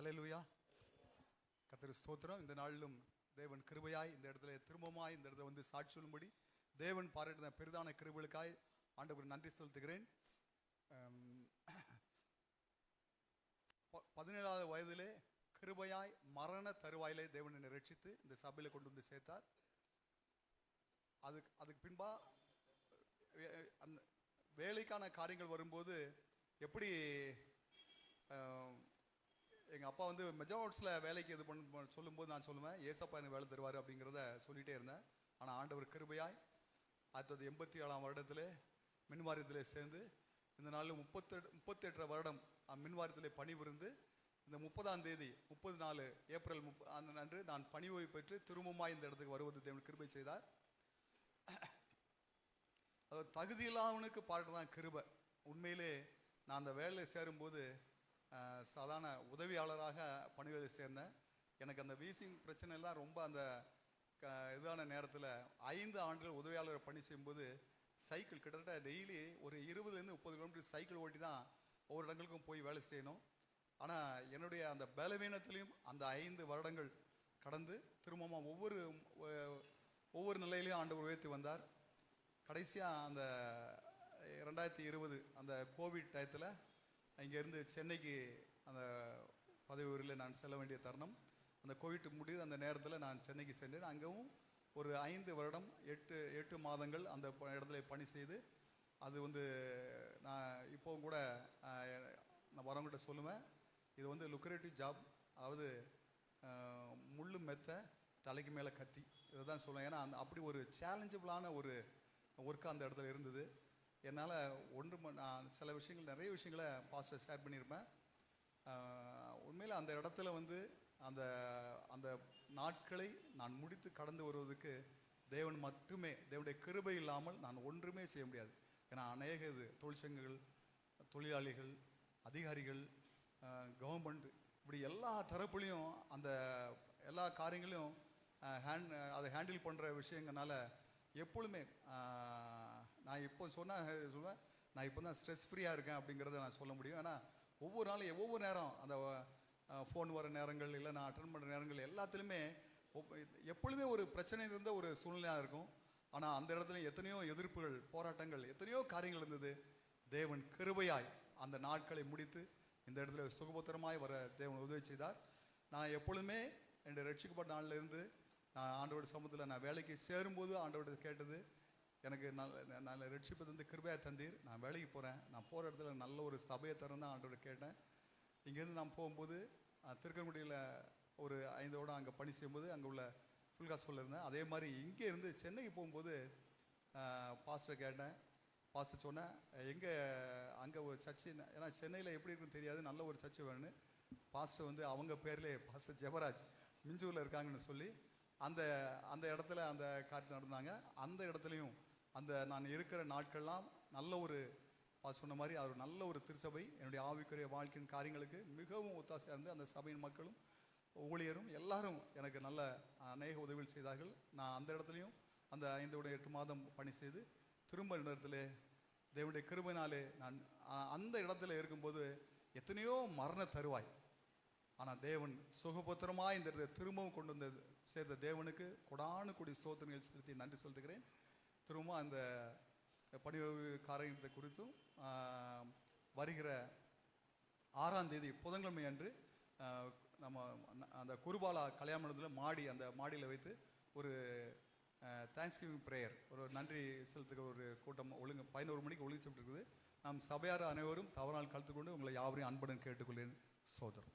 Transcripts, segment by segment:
அல்லேலூயா. கர்த்தருக்கு ஸ்தோத்திரம். இந்த நாளிலும் தேவன் கிருபையாய் இந்த இடத்துல திரும்பமாய் இந்த இடத்துல வந்து சாட்சி சொல்லும்படி தேவன் பாராட்டின பெரிதான கிருபைகளுக்காய் ஆண்டவருக்கு நன்றி செலுத்துகிறேன். 17வது வயதிலே கிருபையாய் மரண தருவாயிலே தேவன் என்னை ரட்சித்து இந்த சபையில் கொண்டு வந்து சேர்த்தார். அதுக்கு பின்பா அந்த வேலைக்கான காரியங்கள் வரும்போது எப்படி எங்கள் அப்பா வந்து மெஜாட்ஸில் வேலைக்கு இது பண்ண சொல்லும்போது நான் சொல்லுவேன், ஏசப்பா எனக்கு வேலை தருவார் அப்படிங்கிறத சொல்லிகிட்டே இருந்தேன். ஆனால் ஆண்டவர் கிருபையாய் 1987ஆம் வருடத்தில் மின்வாரியத்தில் சேர்ந்து இந்த நாளில் 38 வருடம் மின்வாரியத்தில் பணிபுரிந்து இந்த 30ஆம் தேதி 30 ஏப்ரல் அன்று நான் பணி ஓய்வு பெற்று திரும்பமாக இந்த இடத்துக்கு வருவது தேவன் கிருபை செய்தார். அது தகுதியில்லாதவனுக்கு பாட்டு தான் கிருபை. உண்மையிலே நான் அந்த வேலையில் சேரும்போது சாதாரண உதவியாளராக பணிகளில் சேர்ந்தேன். எனக்கு அந்த வீசிங் பிரச்சனைலாம் ரொம்ப அந்த இதான நேரத்தில் 5 ஆண்டுகள் உதவியாளர் பணி செய்யும்போது சைக்கிள் கிட்டத்தட்ட டெய்லி ஒரு 20லேருந்து 30 கிலோமீட்டர் சைக்கிள் ஓட்டி தான் ஒவ்வொரு இடங்களுக்கும் போய் வேலை செய்யணும். ஆனால் என்னுடைய அந்த பலவீனத்திலையும் அந்த 5 வருடங்கள் கடந்து திரும்பமாக ஒவ்வொரு நிலையிலையும் ஆண்டவர் உயர்த்தி வந்தார். கடைசியாக அந்த 2020 அந்த கோவிட் டயத்தில் இங்கேருந்து சென்னைக்கு அந்த பதவி உயர்வில் நான் செல்ல வேண்டிய தருணம். அந்த கோவிட் முடியுது அந்த நேரத்தில் நான் சென்னைக்கு சென்றேன். அங்கவும் ஒரு 5 வருடம் 8 மாதங்கள் அந்த இடத்துல பணி செய்து அது வந்து நான் இப்போவும் கூட நான் வரவங்கள்ட்ட சொல்லுவேன், இது வந்து லுக்ரேட்டிவ் ஜாப், அதாவது முள்ளு மெத்த தலைக்கு மேலே கத்தி, இதை தான் சொல்லுவேன். ஏன்னா அப்படி ஒரு சேலஞ்சபிளான ஒரு ஒர்க்கு அந்த இடத்துல இருந்தது. என்னால் நான் சில விஷயங்கள் நிறைய விஷயங்களை பாஸ்டர் ஷேர் பண்ணியிருப்பேன். உண்மையில் அந்த இடத்துல வந்து அந்த அந்த நாட்களை நான் முடித்து கடந்து வருவதற்கு தேவன் மட்டுமே, தேவனுடைய கிருபை இல்லாமல் நான் ஒன்றுமே செய்ய முடியாது. ஏன்னா அநேக தொழிற்சங்கங்கள், தொழிலாளிகள், அதிகாரிகள், கவர்மெண்ட், இப்படி எல்லா தரப்புலையும் அந்த எல்லா காரியங்களையும் அதை ஹேண்டில் பண்ணுற விஷயங்கள்னால எப்பொழுதுமே நான் இப்போ சொல்லுவேன், நான் இப்போ தான் ஸ்ட்ரெஸ் ஃப்ரீயாக இருக்கேன் அப்படிங்கிறத நான் சொல்ல முடியும். ஏன்னா ஒவ்வொரு நாளும் ஒவ்வொரு நேரம் அந்த ஃபோன் வர நேரங்கள் இல்லை நான் அட்டன் பண்ணுற நேரங்கள் எல்லாத்துலேயுமே எப்பொழுதுமே ஒரு பிரச்சனை இருந்த ஒரு சூழ்நிலையாக இருக்கும். ஆனால் அந்த இடத்துல எத்தனையோ எதிர்ப்புகள், போராட்டங்கள், எத்தனையோ காரியங்கள் இருந்தது. தேவன் கிருபையாய் அந்த நாட்களை முடித்து இந்த இடத்துல சுகபத்திரமாய் வர தேவன் உதவி செய்தார். நான் எப்பொழுதுமே என்னுடைய ரட்சிக்கப்பட்ட நாளில் இருந்து நான் ஆண்டோட சமூகத்தில் நான் வேலைக்கு சேரும்போது ஆண்டோட கேட்டது, எனக்கு நல்ல ரட்சிப்பது வந்து கிருபையாக தந்தீர், நான் வேலைக்கு போகிறேன், நான் போகிற இடத்துல நல்ல ஒரு சபையை தரேன் தான் ஆண்டோட கேட்டேன். இங்கேருந்து நான் போகும்போது திருக்கன்குடியில் ஒரு 5 வருடம் அங்கே பணி செய்யும்போது அங்கே உள்ள ஃபுல் ஹாஸ்பிட்டலில் இருந்தேன். அதே மாதிரி இங்கே இருந்து சென்னைக்கு போகும்போது பாஸ்டர் கேட்டேன். பாஸ்டர் சொன்னேன், எங்கே அங்கே ஒரு சர்ச்சு, ஏன்னா சென்னையில் எப்படி இருக்குன்னு தெரியாது, நல்ல ஒரு சர்ச்சு வேணும்னு. பாஸ்டர் வந்து அவங்க பேர்லேயே பாஸ்டர் ஜெபராஜ் மிஞ்சூரில் இருக்காங்கன்னு சொல்லி அந்த இடத்துல அந்த காரியம் நடந்தாங்க. அந்த இடத்துலையும் அந்த நான் இருக்கிற நாட்கள்லாம் நல்ல ஒரு சொன்ன மாதிரி அது நல்ல ஒரு திருச்சபை, என்னுடைய ஆவிக்குரிய வாழ்க்கையின் காரியங்களுக்கு மிகவும் ஒத்தாசையாக இருந்து அந்த சபையின் மக்களும் ஊழியரும் எல்லாரும் எனக்கு நல்ல அநேக உதவிகள் செய்தார்கள். நான் அந்த இடத்துலையும் அந்த 5-8 மாதம் பணி செய்து திரும்ப இந்த இடத்துல தேவனுடைய கிருபையினாலே நான் அந்த இடத்துல இருக்கும்போது எத்தனையோ மரண தருவாய், ஆனால் தேவன் சுகபத்திரமாக இந்த இடத்துல திரும்பவும் கொண்டு வந்து சேர்ந்த தேவனுக்கு கொடானு கூடி ஸ்தோத்திரங்கள் செலுத்தி நன்றி செலுத்துகிறேன். திரும்ப அந்த பணி காரியத்தை குறித்தும் வருகிற 6ஆம் தேதி புதன்கிழமை அன்று நம்ம அந்த குருபாலா கல்யாண மண்டபத்தில் அந்த மாடியில் வைத்து ஒரு தேங்க்ஸ்கிவிங் ப்ரேயர், ஒரு நன்றி செலுத்துகிற ஒரு கூட்டம் 11 மணிக்கு ஒழுங்கிச்சிருக்குது. நாம் சபையார் அனைவரும் தவறால் கலந்து கொண்டு உங்களை யாவரையும் அன்புடன் கேட்டுக்கொள்ளேன். சோதரம்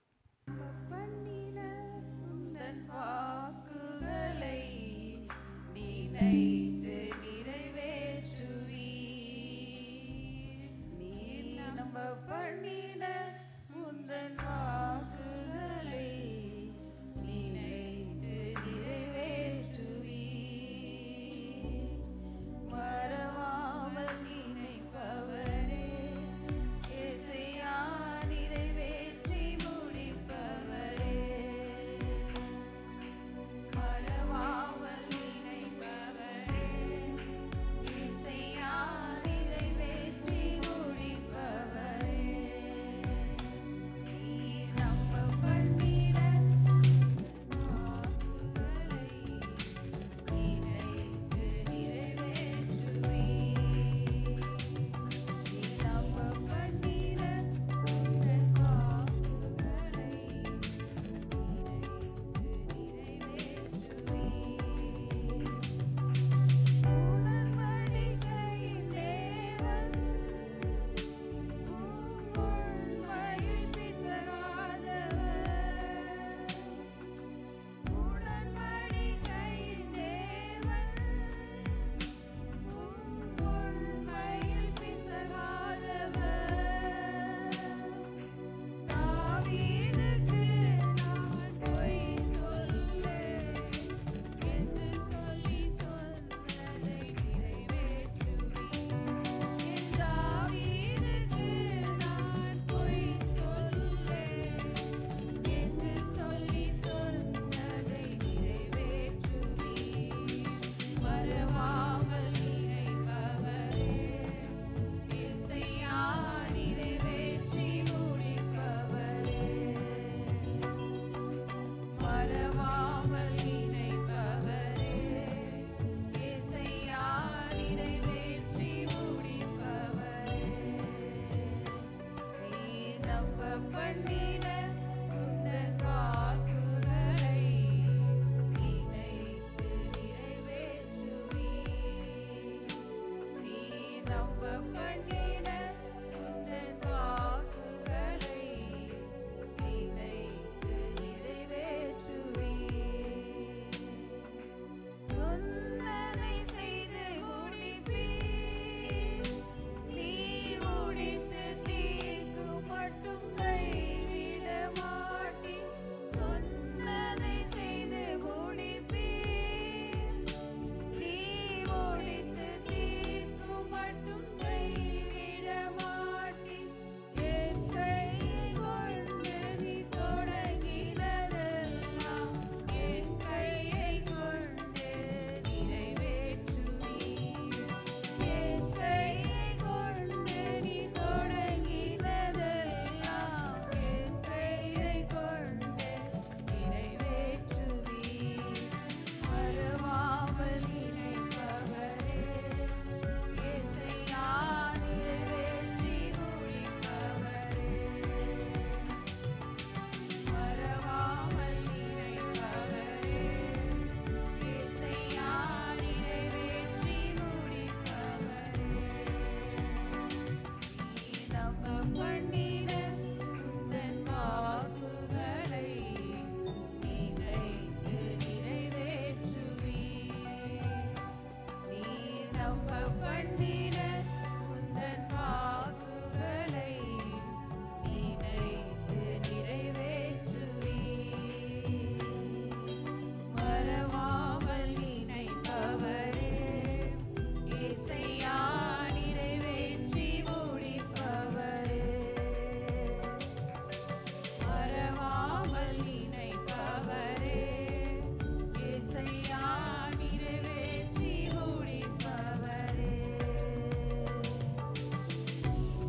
வாக்குகளை நினை